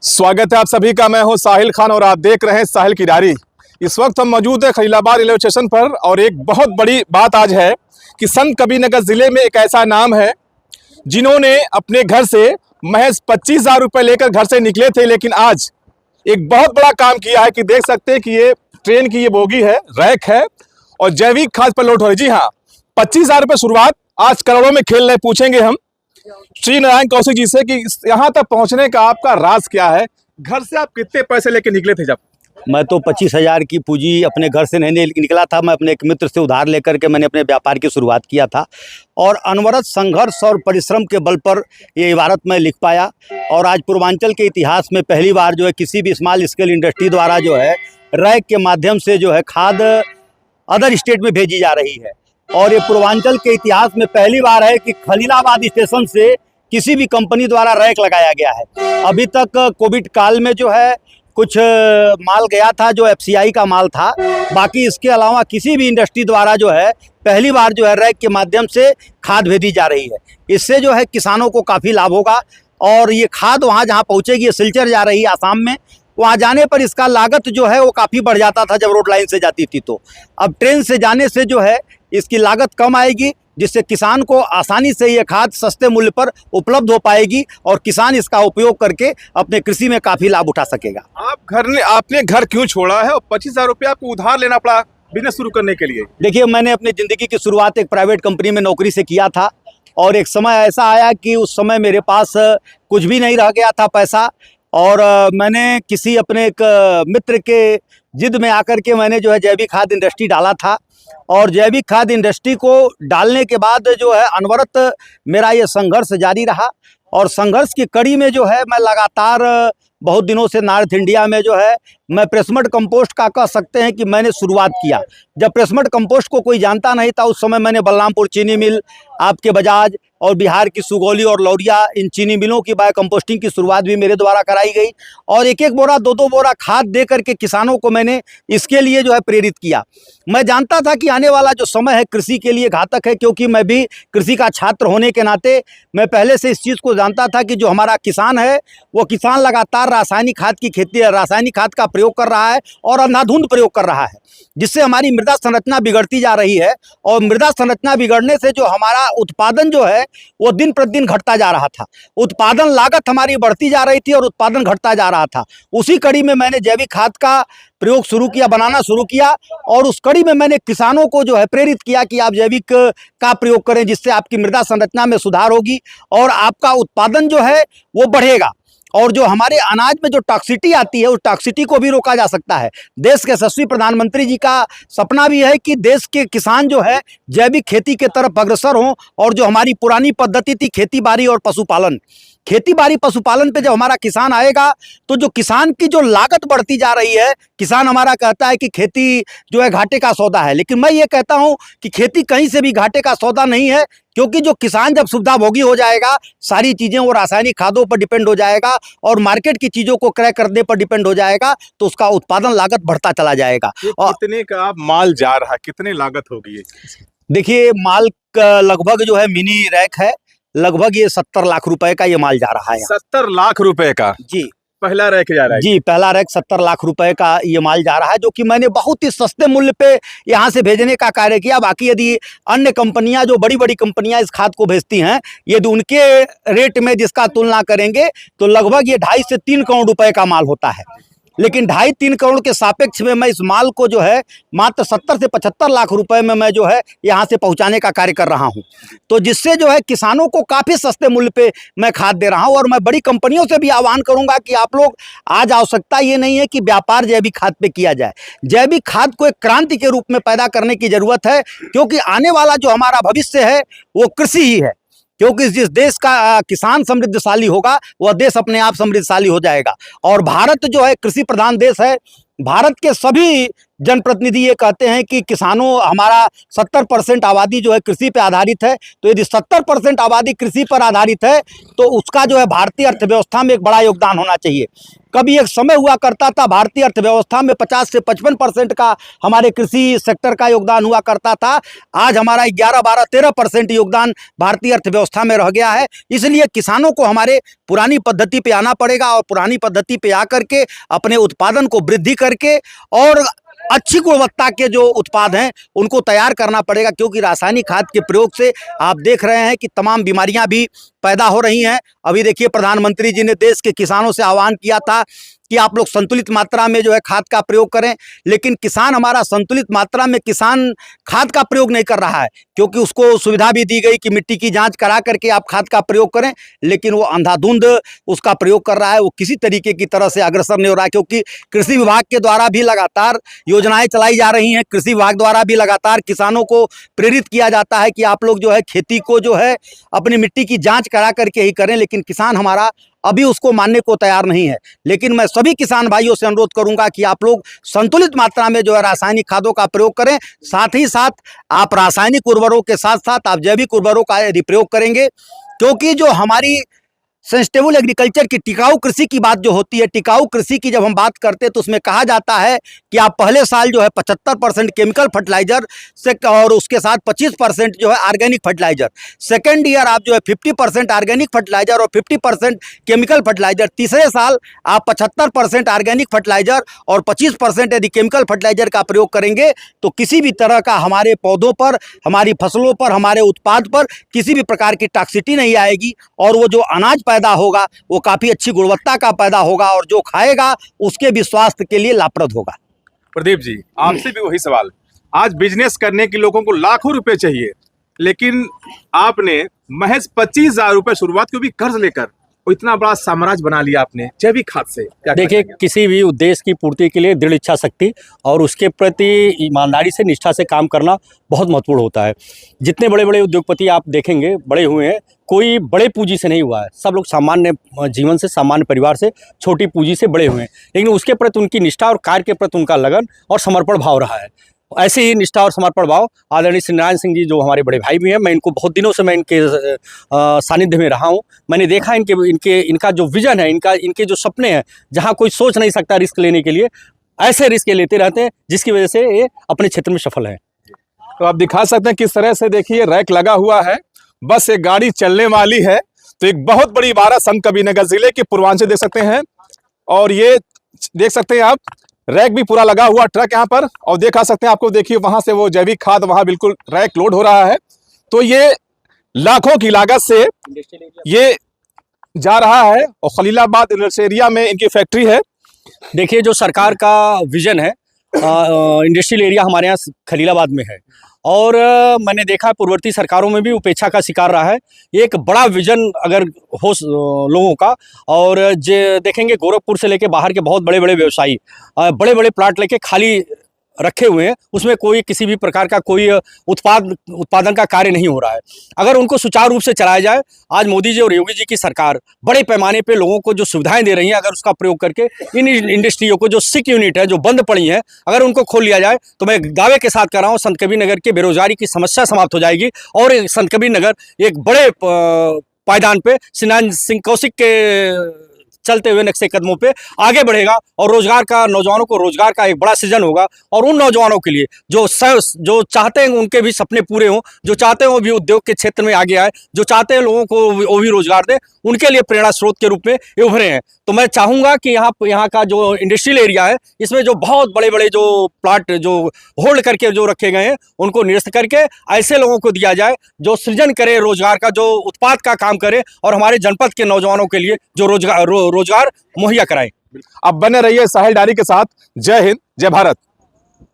स्वागत है आप सभी का। मैं हूं साहिल खान और आप देख रहे हैं साहिल की डायरी। इस वक्त हम मौजूद है खलीलाबाद रेलवे स्टेशन पर और एक बहुत बड़ी बात आज है कि संत कबीरनगर जिले में एक ऐसा नाम है जिन्होंने अपने घर से महज 25,000 रुपये लेकर घर से निकले थे, लेकिन आज एक बहुत बड़ा काम किया है कि देख सकते हैं कि ये ट्रेन की ये बोगी है, रैक है और जैविक खाद पर लोड हो रही। जी हाँ, 25,000 रुपये शुरुआत, आज करोड़ों में खेल रहे। पूछेंगे हम श्री नारायण कौशिक जी से कि यहाँ तक पहुँचने का आपका राज क्या है। घर से आप कितने पैसे लेके निकले थे? जब मैं तो 25,000 की पूंजी अपने घर से नहीं निकला था। मैं अपने एक मित्र से उधार लेकर के मैंने अपने व्यापार की शुरुआत किया था और अनवरत संघर्ष और परिश्रम के बल पर ये इबारत मैं लिख पाया। और आज पूर्वांचल के इतिहास में पहली बार जो है किसी भी स्मॉल स्केल इंडस्ट्री द्वारा जो है रैक के माध्यम से जो है खाद अदर स्टेट में भेजी जा रही है। और ये पूर्वांचल के इतिहास में पहली बार है कि खलीलाबाद स्टेशन से किसी भी कंपनी द्वारा रैक लगाया गया है। अभी तक कोविड काल में जो है कुछ माल गया था जो FCI का माल था, बाकी इसके अलावा किसी भी इंडस्ट्री द्वारा जो है पहली बार जो है रैक के माध्यम से खाद भेजी जा रही है। इससे जो है किसानों को काफ़ी लाभ होगा। और ये खाद वहाँ जहाँ पहुँचेगी, ये सिलचर जा रही है आसाम में, वहाँ जाने पर इसका लागत जो है वो काफ़ी बढ़ जाता था जब रोड लाइन से जाती थी। तो अब ट्रेन से जाने से जो है इसकी लागत कम आएगी, जिससे किसान को आसानी से ये खाद सस्ते मूल्य पर उपलब्ध हो पाएगी और किसान इसका उपयोग करके अपने कृषि में काफ़ी लाभ उठा सकेगा। आपने घर क्यों छोड़ा है और 25,000 रुपये आपको उधार लेना पड़ा बिजनेस शुरू करने के लिए? देखिए, मैंने अपनी ज़िंदगी की शुरुआत एक प्राइवेट कंपनी में नौकरी से किया था और एक समय ऐसा आया कि उस समय मेरे पास कुछ भी नहीं रह गया था पैसा। और मैंने किसी अपने एक मित्र के जिद में आकर के मैंने जो है जैविक खाद इंडस्ट्री डाला था। और जैविक खाद इंडस्ट्री को डालने के बाद जो है अनवरत मेरा ये संघर्ष जारी रहा। और संघर्ष की कड़ी में जो है मैं लगातार बहुत दिनों से नॉर्थ इंडिया में जो है मैं प्रेसमड कंपोस्ट का कह सकते हैं कि मैंने शुरुआत किया। जब प्रेसमड कंपोस्ट को कोई जानता नहीं था उस समय मैंने बलरामपुर चीनी मिल, आपके बजाज और बिहार की सुगौली और लौरिया, इन चीनी मिलों की बायो कंपोस्टिंग की शुरुआत भी मेरे द्वारा कराई गई। और एक एक बोरा दो दो बोरा खाद दे करके किसानों को मैंने इसके लिए जो है प्रेरित किया। मैं जानता था कि आने वाला जो समय है कृषि के लिए घातक है, क्योंकि मैं भी कृषि का छात्र होने के नाते मैं पहले से इस चीज़ को जानता था कि जो हमारा किसान है वो किसान लगातार रासायनिक खाद की खेती, रासायनिक खाद का प्रयोग कर रहा है और अंधाधुंध प्रयोग कर रहा है, जिससे हमारी मृदा संरचना बिगड़ती जा रही है। और मृदा संरचना बिगड़ने से जो हमारा उत्पादन जो है वो दिन प्रतिदिन घटता जा रहा था। उत्पादन लागत हमारी बढ़ती जा रही थी और उत्पादन घटता जा रहा था। उसी कड़ी में मैंने जैविक खाद का प्रयोग शुरू किया, बनाना शुरू किया। और उस कड़ी में मैंने किसानों को जो है प्रेरित किया कि आप जैविक का प्रयोग करें, जिससे आपकी मृदा संरचना में सुधार होगी और आपका उत्पादन जो है वो बढ़ेगा। और जो हमारे अनाज में जो टॉक्सिटी आती है उस टॉक्सिटी को भी रोका जा सकता है। देश के यशस्वी प्रधानमंत्री जी का सपना भी है कि देश के किसान जो है जैविक खेती के तरफ अग्रसर हों। और जो हमारी पुरानी पद्धति थी खेती बाड़ी और पशुपालन, खेती बाड़ी पशुपालन पे जब हमारा किसान आएगा तो जो किसान की जो लागत बढ़ती जा रही है, किसान हमारा कहता है कि खेती जो है घाटे का सौदा है, लेकिन मैं ये कहता हूँ कि खेती कहीं से भी घाटे का सौदा नहीं है। क्योंकि जो किसान जब सुविधाभोगी हो जाएगा, सारी चीज़ें वो रासायनिक खादों पर डिपेंड हो जाएगा और मार्केट की चीज़ों को क्रय करने पर डिपेंड हो जाएगा, तो उसका उत्पादन लागत बढ़ता चला जाएगा। और कितने का माल जा रहा है, कितने लागत होगी? देखिए, माल लगभग जो है मिनी रैक है, लगभग ये 70 लाख रुपए का ये माल जा रहा है। 70 लाख रुपए का? जी, पहला रैक जा रहा है? जी, पहला रैक 70 लाख रुपए का ये माल जा रहा है, जो कि मैंने बहुत ही सस्ते मूल्य पे यहाँ से भेजने का कार्य किया। बाकी यदि अन्य कंपनियां, जो बड़ी बड़ी कंपनियां इस खाद को भेजती हैं, यदि उनके रेट में जिसका तुलना करेंगे तो लगभग ये 2.5 से 3 करोड़ रुपए का माल होता है। लेकिन 2.5-3 करोड़ के सापेक्ष में मैं इस माल को जो है मात्र 70 से 75 लाख रुपए में मैं जो है यहाँ से पहुँचाने का कार्य कर रहा हूँ। तो जिससे जो है किसानों को काफ़ी सस्ते मूल्य पे मैं खाद दे रहा हूँ। और मैं बड़ी कंपनियों से भी आह्वान करूँगा कि आप लोग, आज आवश्यकता ये नहीं है कि व्यापार जैविक खाद पे किया जाए, जैविक खाद को एक क्रांति के रूप में पैदा करने की ज़रूरत है। क्योंकि आने वाला जो हमारा भविष्य है वो कृषि ही है। क्योंकि जिस देश का किसान समृद्धशाली होगा वह देश अपने आप समृद्धशाली हो जाएगा। और भारत जो है कृषि प्रधान देश है, भारत के सभी जनप्रतिनिधि ये कहते हैं कि किसानों हमारा 70% आबादी जो है कृषि पे आधारित है। तो यदि 70% आबादी कृषि पर आधारित है तो उसका जो है भारतीय अर्थव्यवस्था में एक बड़ा योगदान होना चाहिए। कभी एक समय हुआ करता था भारतीय अर्थव्यवस्था में 50 से 55% का हमारे कृषि सेक्टर का योगदान हुआ करता था। आज हमारा 11, 12, 13% योगदान भारतीय अर्थव्यवस्था में रह गया है। इसलिए किसानों को हमारे पुरानी पद्धति पे आना पड़ेगा और पुरानी पद्धति पे आकर के अपने उत्पादन को वृद्धि करके और अच्छी गुणवत्ता के जो उत्पाद हैं उनको तैयार करना पड़ेगा, क्योंकि रासायनिक खाद के प्रयोग से आप देख रहे हैं कि तमाम बीमारियां भी पैदा हो रही हैं। अभी देखिए प्रधानमंत्री जी ने देश के किसानों से आह्वान किया था कि आप लोग संतुलित मात्रा में जो है खाद का प्रयोग करें, लेकिन किसान हमारा संतुलित मात्रा में किसान खाद का प्रयोग नहीं कर रहा है, क्योंकि उसको सुविधा भी दी गई कि मिट्टी की जांच करा करके आप खाद का प्रयोग करें, लेकिन वो अंधाधुंध उसका प्रयोग कर रहा है। वो किसी तरीके की तरह से अग्रसर नहीं हो रहा है, क्योंकि कृषि विभाग के द्वारा भी लगातार योजनाएं चलाई जा रही हैं। कृषि विभाग द्वारा भी लगातार किसानों को प्रेरित किया जाता है कि आप लोग जो है खेती को जो है अपनी मिट्टी की जाँच करा करके ही करें, लेकिन किसान हमारा अभी उसको मानने को तैयार नहीं है। लेकिन मैं सभी किसान भाइयों से अनुरोध करूंगा कि आप लोग संतुलित मात्रा में जो है रासायनिक खादों का प्रयोग करें। साथ ही साथ आप रासायनिक उर्वरकों के साथ साथ आप जैविक उर्वरकों का यदि प्रयोग करेंगे, क्योंकि जो हमारी सस्टेनेबल एग्रीकल्चर की टिकाऊ कृषि की बात जो होती है, टिकाऊ कृषि की जब हम बात करते हैं तो उसमें कहा जाता है कि आप पहले साल जो है 75% केमिकल फर्टिलाइजर से और उसके साथ 25% जो है ऑर्गेनिक फर्टिलाइजर, सेकेंड ईयर आप जो है 50% ऑर्गेनिक फर्टिलाइजर और 50% केमिकल फर्टिलाइजर, तीसरे साल आप 75% ऑर्गेनिक फर्टिलाइजर और 25% यदि केमिकल फर्टिलाइजर का प्रयोग करेंगे तो किसी भी तरह का हमारे पौधों पर, हमारी फसलों पर, हमारे उत्पाद पर किसी भी प्रकार की टॉक्सिसिटी नहीं आएगी और वो जो अनाज पैदा होगा वो काफी अच्छी गुणवत्ता का पैदा होगा और जो खाएगा उसके भी स्वास्थ्य के लिए लाभप्रद होगा। प्रदीप जी, आपसे भी वही सवाल। आज बिजनेस करने के लोगों को लाखों रुपए चाहिए, लेकिन आपने महज 25,000 रुपए शुरुआत को भी कर्ज लेकर और इतना बड़ा साम्राज्य बना लिया आपने जैविक खाद से। क्या देखिए, किसी भी उद्देश्य की पूर्ति के लिए दृढ़ इच्छा शक्ति और उसके प्रति ईमानदारी से, निष्ठा से काम करना बहुत महत्वपूर्ण होता है। जितने बड़े बड़े उद्योगपति आप देखेंगे बड़े हुए हैं, कोई बड़े पूंजी से नहीं हुआ है। सब लोग सामान्य जीवन से, सामान्य परिवार से, छोटी पूंजी से बड़े हुए हैं, लेकिन उसके प्रति उनकी निष्ठा और कार्य के प्रति उनका लगन और समर्पण भाव रहा है। ऐसे ही निष्ठा और समर्पण भाव आदरणीय श्री नारायण सिंह जी जो हमारे बड़े भाई भी हैं, मैं इनको बहुत दिनों से मैं इनके सानिध्य में रहा हूं। मैंने देखा इनका जो विजन है, इनके जो सपने हैं, जहां कोई सोच नहीं सकता रिस्क लेने के लिए, ऐसे रिस्क लेते रहते हैं जिसकी वजह से ये अपने क्षेत्र में सफल हैं। तो आप दिखा सकते हैं किस तरह से, देखिए रैक लगा हुआ है, बस एक गाड़ी चलने वाली है। तो एक बहुत बड़ी इमारत संत कबीरनगर जिले के पूर्वांचल देख सकते हैं, और ये देख सकते हैं आप रैक भी पूरा लगा हुआ ट्रक यहाँ पर, और देखा सकते हैं आपको, देखिए वहां से वो जैविक खाद वहां बिल्कुल रैक लोड हो रहा है। तो ये लाखों की लागत से ये जा रहा है और खलीलाबाद इंडस्ट्रियल एरिया में इनकी फैक्ट्री है। देखिए, जो सरकार का विजन है, इंडस्ट्रियल एरिया हमारे यहाँ खलीलाबाद में है, और मैंने देखा पूर्ववर्ती सरकारों में भी उपेक्षा का शिकार रहा है। एक बड़ा विजन अगर हो लोगों का, और देखेंगे गोरखपुर से लेके बाहर के बहुत बड़े बड़े व्यवसायी बड़े बड़े प्लाट लेके खाली रखे हुए हैं, उसमें कोई किसी भी प्रकार का कोई उत्पादन का कार्य नहीं हो रहा है। अगर उनको सुचारू रूप से चलाया जाए, आज मोदी जी और योगी जी की सरकार बड़े पैमाने पे लोगों को जो सुविधाएं दे रही हैं, अगर उसका प्रयोग करके इन इंडस्ट्रियों को, जो सिक यूनिट है जो बंद पड़ी हैं, अगर उनको खोल लिया जाए तो मैं दावे के साथ कर रहा हूँ संत कबीरनगर के बेरोजगारी की समस्या समाप्त हो जाएगी और संत कबीरनगर एक बड़े पायदान पे श्री नारायण सिंह कौशिक के चलते हुए नक्शे कदमों पे आगे बढ़ेगा और रोजगार का, नौजवानों को रोजगार का एक बड़ा सृजन होगा। और उन नौजवानों के लिए जो चाहते हैं उनके भी सपने पूरे हों, जो चाहते हैं वो भी उद्योग के क्षेत्र में आगे आए, जो चाहते हैं लोगों को वो भी रोजगार दें, उनके लिए प्रेरणा स्रोत के रूप में ये उभरे हैं। तो मैं चाहूँगा कि यहाँ का जो इंडस्ट्रियल एरिया है, इसमें जो बहुत बड़े बड़े जो प्लाट जो होल्ड करके जो रखे गए हैं, उनको निरस्त करके ऐसे लोगों को दिया जाए जो सृजन करे, रोजगार का, जो उत्पाद का काम करे और हमारे जनपद के नौजवानों के लिए जो रोजगार मुहैया कराएं। अब बने रहिए साहिल डायरी के साथ। जय हिंद, जय भारत।